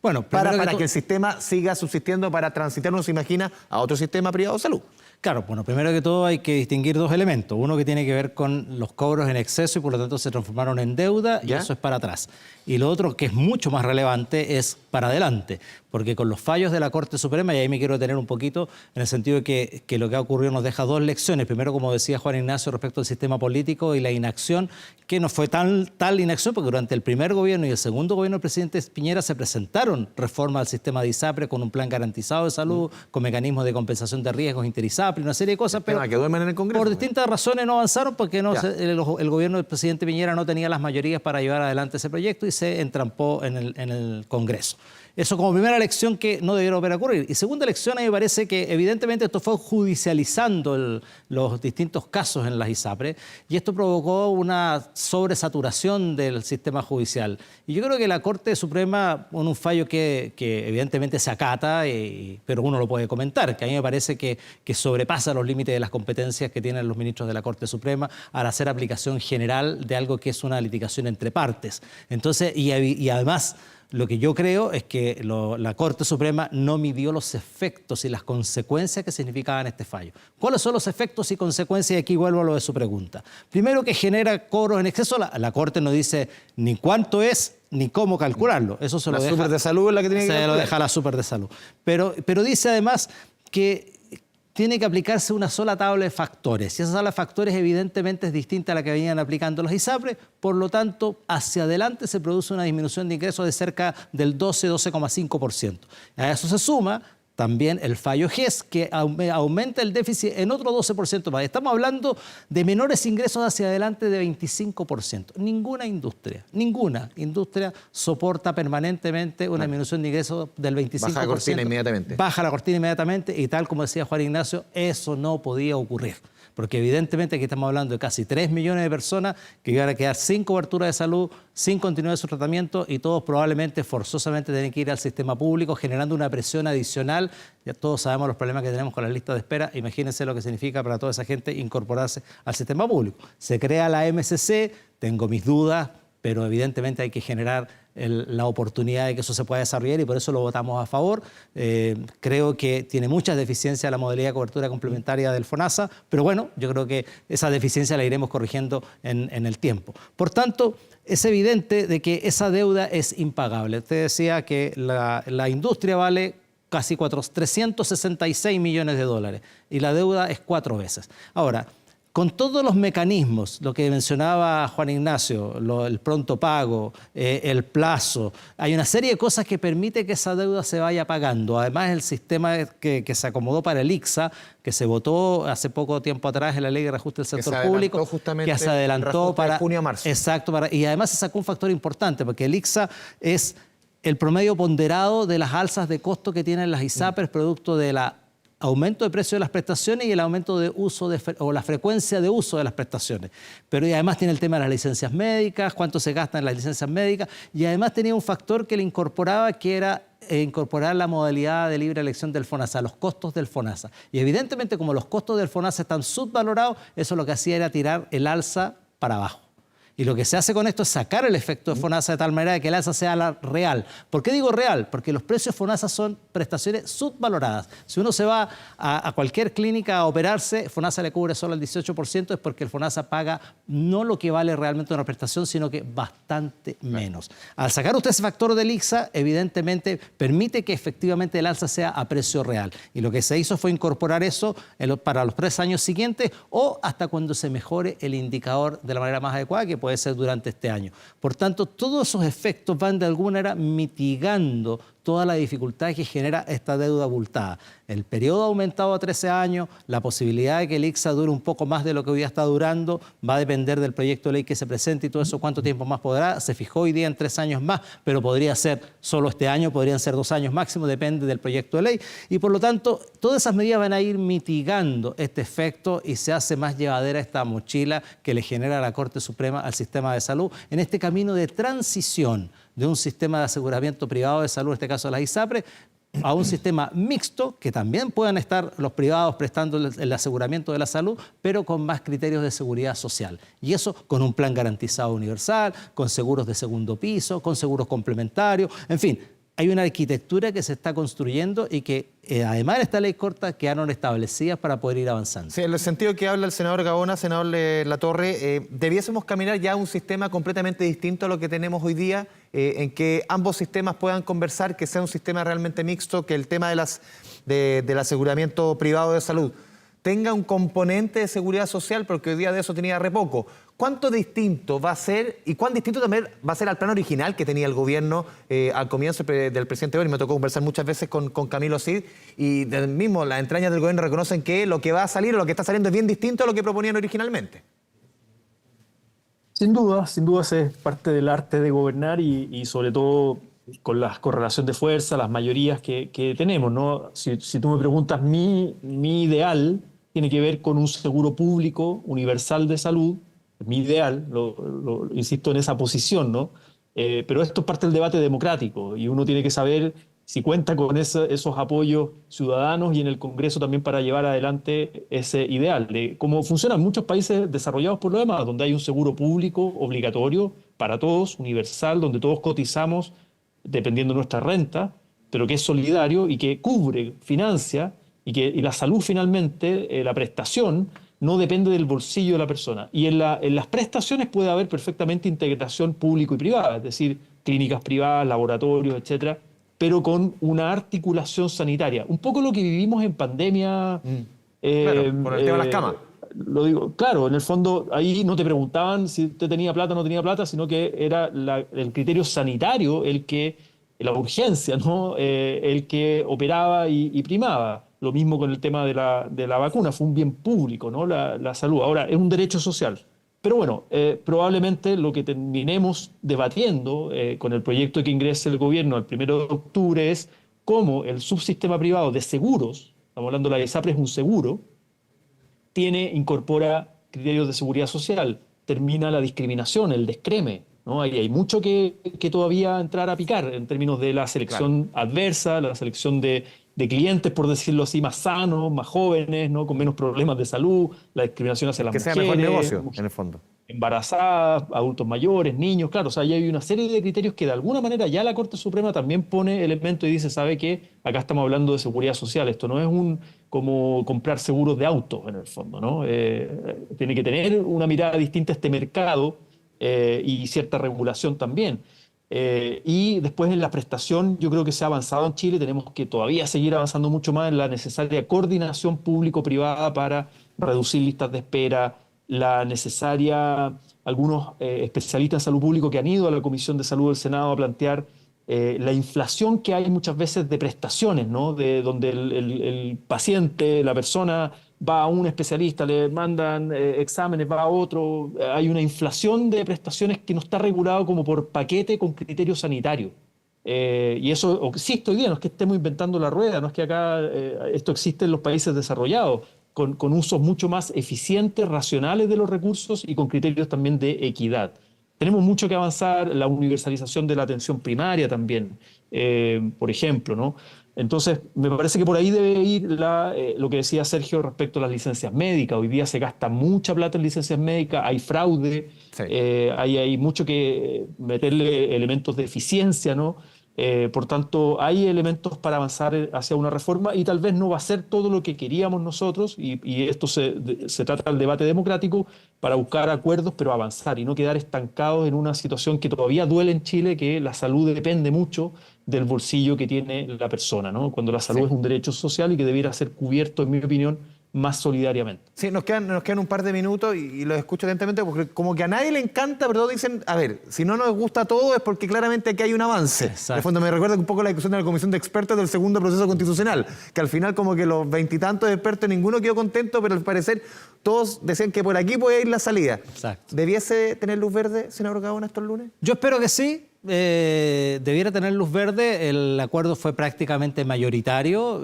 Bueno, Para que el sistema siga subsistiendo, para transitar, uno se imagina, a otro sistema privado de salud. Claro, bueno, primero que todo hay que distinguir dos elementos. Uno que tiene que ver con los cobros en exceso y por lo tanto se transformaron en deuda y ¿Ya? eso es para atrás. Y lo otro que es mucho más relevante es para adelante, porque con los fallos de la Corte Suprema, y ahí me quiero detener un poquito, en el sentido de que lo que ha ocurrido nos deja dos lecciones. Primero, como decía Juan Ignacio, respecto al sistema político y la inacción, que no fue tal inacción, porque durante el primer gobierno y el segundo gobierno del presidente Piñera se presentaron reformas al sistema de ISAPRE con un plan garantizado de salud, con mecanismos de compensación de riesgos inter-ISAPRE, una serie de cosas, pero Que duermen en el Congreso. por distintas razones no avanzaron porque Ya. el gobierno del presidente Piñera no tenía las mayorías para llevar adelante ese proyecto y se entrampó en el Congreso. Eso como primera lección que no debiera volver a ocurrir. Y segunda lección, a mí me parece que evidentemente esto fue judicializando los distintos casos en las ISAPRE y esto provocó una sobresaturación del sistema judicial. Y yo creo que la Corte Suprema, con un fallo que evidentemente se acata, pero uno lo puede comentar, que a mí me parece que sobrepasa los límites de las competencias que tienen los ministros de la Corte Suprema al hacer aplicación general de algo que es una litigación entre partes. Entonces, y además, lo que yo creo es que la Corte Suprema no midió los efectos y las consecuencias que significaban este fallo. ¿Cuáles son los efectos y consecuencias? Y aquí vuelvo a lo de su pregunta. Primero, que genera cobros en exceso. La Corte no dice ni cuánto es ni cómo calcularlo. Eso se lo deja. La super de salud es la que tiene que Se lo calcular. deja la super de salud. Pero dice además que tiene que aplicarse una sola tabla de factores. Y esa tabla de factores evidentemente es distinta a la que venían aplicando los ISAPRE. Por lo tanto, hacia adelante se produce una disminución de ingresos de cerca del 12,5%. A eso se suma también el fallo GES, que aumenta el déficit en otro 12% más. Estamos hablando de menores ingresos hacia adelante de 25%. Ninguna industria soporta permanentemente una disminución de ingresos del 25%. Baja la cortina inmediatamente. Baja la cortina inmediatamente y tal como decía Juan Ignacio, eso no podía ocurrir. Porque evidentemente aquí estamos hablando de casi 3 millones de personas que iban a quedar sin cobertura de salud, sin continuidad de su tratamiento y todos probablemente forzosamente tienen que ir al sistema público generando una presión adicional. Ya todos sabemos los problemas que tenemos con las listas de espera. Imagínense lo que significa para toda esa gente incorporarse al sistema público. Se crea la MSC, tengo mis dudas, pero evidentemente hay que generar la oportunidad de que eso se pueda desarrollar y por eso lo votamos a favor. Creo que tiene muchas deficiencias la modalidad de cobertura complementaria del FONASA, pero bueno, yo creo que esa deficiencia la iremos corrigiendo en el tiempo. Por tanto, es evidente de que esa deuda es impagable. Usted decía que la industria vale casi 366 millones de dólares y la deuda es 4 veces. Ahora, con todos los mecanismos, lo que mencionaba Juan Ignacio, el pronto pago, el plazo, hay una serie de cosas que permite que esa deuda se vaya pagando. Además, el sistema que se acomodó para el ICSA, que se votó hace poco tiempo atrás en la Ley de Reajuste del Sector Público, justamente que se adelantó para de junio a marzo. Exacto, y además se sacó un factor importante, porque el ICSA es el promedio ponderado de las alzas de costo que tienen las ISAPRES producto de la aumento de precio de las prestaciones y el aumento de uso o la frecuencia de uso de las prestaciones. Pero y además tiene el tema de las licencias médicas, cuánto se gasta en las licencias médicas y además tenía un factor que le incorporaba que era incorporar la modalidad de libre elección del FONASA, los costos del FONASA. Y evidentemente como los costos del FONASA están subvalorados, eso lo que hacía era tirar el alza para abajo. Y lo que se hace con esto es sacar el efecto de FONASA de tal manera que el alza sea la real. ¿Por qué digo real? Porque los precios de FONASA son prestaciones subvaloradas. Si uno se va a cualquier clínica a operarse, FONASA le cubre solo el 18%, es porque el FONASA paga no lo que vale realmente una prestación, sino que bastante menos. Al sacar usted ese factor del ICSA, evidentemente permite que efectivamente el alza sea a precio real. Y lo que se hizo fue incorporar eso para los 3 años siguientes o hasta cuando se mejore el indicador de la manera más adecuada, que puede ser durante este año. Por tanto, todos esos efectos van de alguna manera mitigando toda la dificultad que genera esta deuda abultada. El periodo ha aumentado a 13 años, la posibilidad de que el ICSA dure un poco más de lo que hoy día está durando va a depender del proyecto de ley que se presente y todo eso, cuánto tiempo más podrá. Se fijó hoy día en 3 años más, pero podría ser solo este año, podrían ser 2 años máximo, depende del proyecto de ley. Y por lo tanto, todas esas medidas van a ir mitigando este efecto y se hace más llevadera esta mochila que le genera la Corte Suprema al sistema de salud en este camino de transición de un sistema de aseguramiento privado de salud, en este caso las ISAPRE, a un sistema mixto, que también puedan estar los privados prestando el aseguramiento de la salud, pero con más criterios de seguridad social. Y eso con un plan garantizado universal, con seguros de segundo piso, con seguros complementarios, en fin. Hay una arquitectura que se está construyendo y que, además de esta ley corta, quedaron establecidas para poder ir avanzando. Sí, en el sentido que habla el senador Gaona, senador Latorre, debiésemos caminar ya a un sistema completamente distinto a lo que tenemos hoy día, en que ambos sistemas puedan conversar, que sea un sistema realmente mixto, que el tema del aseguramiento privado de salud tenga un componente de seguridad social, porque hoy día de eso tenía re poco. ¿Cuánto distinto va a ser y cuán distinto también va a ser al plan original que tenía el gobierno al comienzo del presidente Boric? Me tocó conversar muchas veces con Camilo Cid y del mismo las entrañas del gobierno reconocen que lo que va a salir o lo que está saliendo es bien distinto a lo que proponían originalmente. Sin duda es parte del arte de gobernar y sobre todo con la correlación de fuerza, las mayorías que tenemos, ¿no? Si tú me preguntas, mi ideal tiene que ver con un seguro público universal de salud, mi ideal, insisto en esa posición, ¿no? Pero esto es parte del debate democrático y uno tiene que saber si cuenta con esos apoyos ciudadanos y en el Congreso también para llevar adelante ese ideal. De cómo funcionan muchos países desarrollados por lo demás, donde hay un seguro público obligatorio para todos, universal, donde todos cotizamos dependiendo de nuestra renta, pero que es solidario y que cubre, financia, y la salud finalmente, la prestación, no depende del bolsillo de la persona. Y en las prestaciones puede haber perfectamente integración público y privada, es decir, clínicas privadas, laboratorios, etcétera, pero con una articulación sanitaria. Un poco lo que vivimos en pandemia. Claro, por el tema de las camas. Lo digo, claro, en el fondo ahí no te preguntaban si usted tenía plata o no tenía plata, sino que era el criterio sanitario la urgencia, ¿no? El que operaba y primaba. Lo mismo con el tema de la vacuna, fue un bien público, ¿no? La salud. Ahora, es un derecho social. Pero bueno, probablemente lo que terminemos debatiendo con el proyecto que ingrese el gobierno el 1 de octubre es cómo el subsistema privado de seguros, estamos hablando de la ISAPRE, es un seguro, incorpora criterios de seguridad social, termina la discriminación, el descreme, ¿no? Hay mucho que todavía entrar a picar en términos de la selección adversa, la selección de clientes, por decirlo así, más sanos, más jóvenes, ¿no? Con menos problemas de salud, la discriminación hacia las mujeres. Que sea mejor negocio, en el fondo. Embarazadas, adultos mayores, niños, claro, o sea, ya hay una serie de criterios que de alguna manera ya la Corte Suprema también pone elementos y dice, ¿sabe qué? Acá estamos hablando de seguridad social, esto no es como comprar seguros de autos en el fondo, ¿no? Tiene que tener una mirada distinta a este mercado y cierta regulación también. Y después en la prestación yo creo que se ha avanzado en Chile, tenemos que todavía seguir avanzando mucho más en la necesaria coordinación público-privada para reducir listas de espera, algunos especialistas en salud pública que han ido a la Comisión de Salud del Senado a plantear la inflación que hay muchas veces de prestaciones, ¿no? De donde el paciente, la persona va a un especialista, le mandan exámenes, va a otro, hay una inflación de prestaciones que no está regulado como por paquete con criterio sanitario. Y eso existe hoy día, no es que estemos inventando la rueda, no es que acá esto existe en los países desarrollados, con usos mucho más eficientes, racionales de los recursos y con criterios también de equidad. Tenemos mucho que avanzar, la universalización de la atención primaria también, por ejemplo, ¿no? Entonces, me parece que por ahí debe ir lo que decía Sergio respecto a las licencias médicas. Hoy día se gasta mucha plata en licencias médicas, hay fraude, sí. Hay mucho que meterle elementos de eficiencia, ¿no? Por tanto, hay elementos para avanzar hacia una reforma y tal vez no va a ser todo lo que queríamos nosotros y esto se trata del debate democrático para buscar acuerdos, pero avanzar y no quedar estancados en una situación que todavía duele en Chile, que la salud depende mucho del bolsillo que tiene la persona, ¿no? Cuando la salud es un derecho social y que debiera ser cubierto, en mi opinión, más solidariamente. Sí, nos quedan un par de minutos y los escucho atentamente porque como que a nadie le encanta, pero todos dicen, a ver, si no nos gusta todo es porque claramente aquí hay un avance. Exacto. En el fondo me recuerda un poco la discusión de la Comisión de Expertos del segundo proceso constitucional, que al final como que los 20 y tantos expertos, ninguno quedó contento, pero al parecer todos decían que por aquí puede ir la salida. Exacto. ¿Debiese tener luz verde, senador Gaona, estos lunes? Yo espero que sí. Debiera tener luz verde. El acuerdo fue prácticamente mayoritario.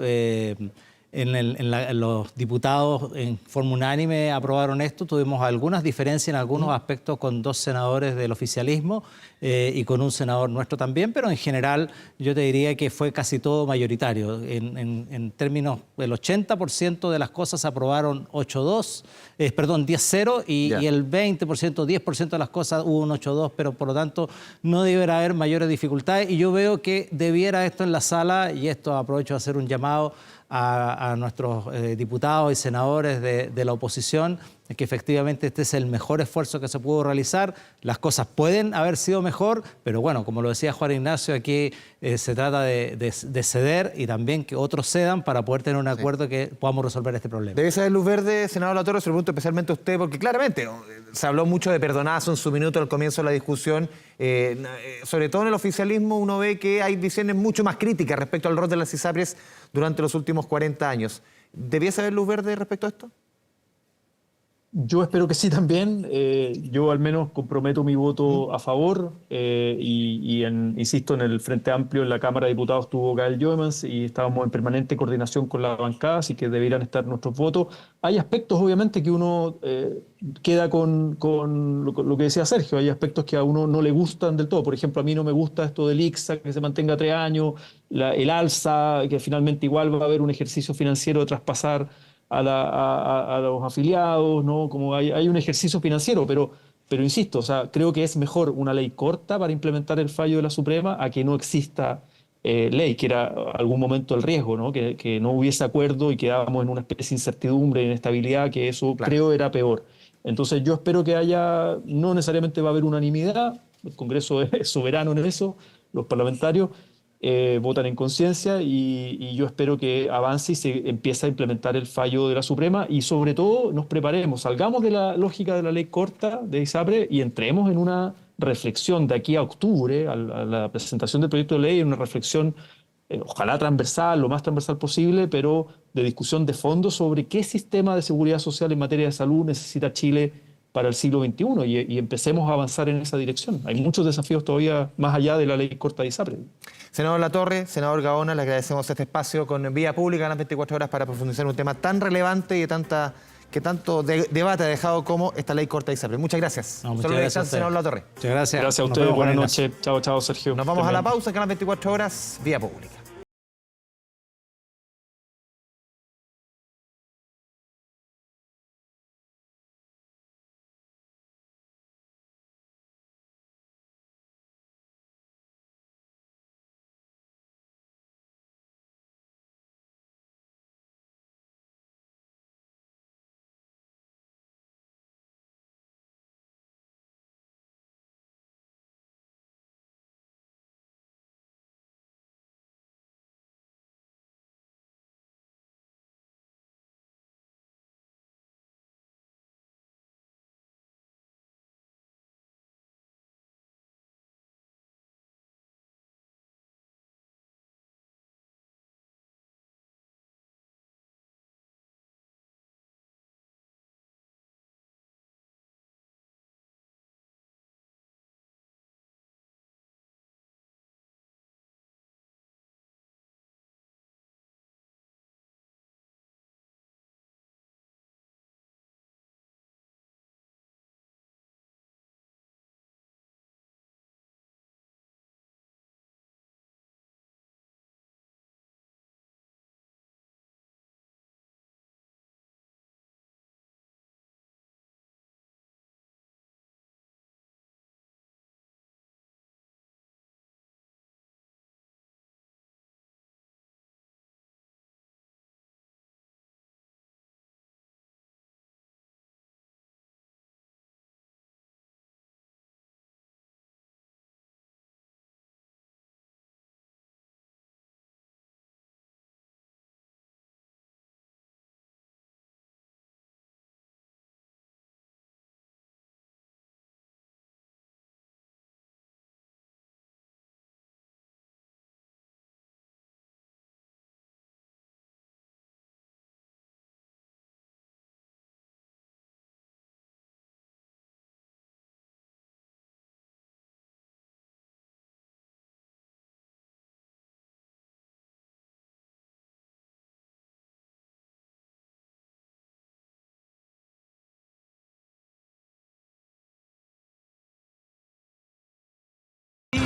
Los diputados en forma unánime aprobaron esto. Tuvimos algunas diferencias en algunos aspectos con 2 senadores del oficialismo y con un senador nuestro también, pero en general yo te diría que fue casi todo mayoritario. En términos, el 80% de las cosas aprobaron 10-0 y el 20%, 10% de las cosas hubo un 8-2, pero por lo tanto no deberá haber mayores dificultades y yo veo que debiera esto en la sala, y esto aprovecho de hacer un llamado a nuestros diputados y senadores de la oposición, que efectivamente este es el mejor esfuerzo que se pudo realizar. Las cosas pueden haber sido mejor, pero bueno, como lo decía Juan Ignacio, aquí se trata de ceder y también que otros cedan para poder tener un acuerdo que podamos resolver este problema. ¿Debe ser luz verde, senador Latorre? Se lo pregunto especialmente a usted, porque claramente se habló mucho de perdonazo en su minuto al comienzo de la discusión. Sobre todo en el oficialismo uno ve que hay visiones mucho más críticas respecto al rol de las ISAPRES durante los últimos 40 años. ¿Debiese haber luz verde respecto a esto? Yo espero que sí también. Yo al menos comprometo mi voto a favor insisto, en el Frente Amplio, en la Cámara de Diputados estuvo Gael Joemans y estábamos en permanente coordinación con la bancada, así que deberían estar nuestros votos. Hay aspectos obviamente que uno queda con lo que decía Sergio, hay aspectos que a uno no le gustan del todo. Por ejemplo, a mí no me gusta esto del ICSA, que se mantenga 3 años, el alza, que finalmente igual va a haber un ejercicio financiero de traspasar a los afiliados, ¿no? Como hay un ejercicio financiero, pero insisto, o sea, creo que es mejor una ley corta para implementar el fallo de la Suprema a que no exista ley, que era algún momento el riesgo, ¿no? Que no hubiese acuerdo y quedábamos en una especie de incertidumbre, de inestabilidad, que eso creo era peor. Entonces yo espero que no necesariamente va a haber unanimidad, el Congreso es soberano en eso, los parlamentarios votan en conciencia y yo espero que avance y se empiece a implementar el fallo de la Suprema y sobre todo nos preparemos, salgamos de la lógica de la ley corta de ISAPRE y entremos en una reflexión de aquí a octubre, a la presentación del proyecto de ley, en una reflexión ojalá transversal, lo más transversal posible, pero de discusión de fondo sobre qué sistema de seguridad social en materia de salud necesita Chile para el siglo XXI y empecemos a avanzar en esa dirección. Hay muchos desafíos todavía más allá de la ley corta de ISAPRE. Senador Latorre, senador Gaona, le agradecemos este espacio con Vía Pública en las 24 horas para profundizar en un tema tan relevante y que tanto debate ha dejado como esta ley corta de ISAPRE. Muchas gracias. No, muchas gracias, senador Latorre. Muchas gracias. Gracias a Nos ustedes, vemos, buenas Juan noches. Chao, Sergio. Nos vamos a la pausa en Canal 24 Horas, Vía Pública.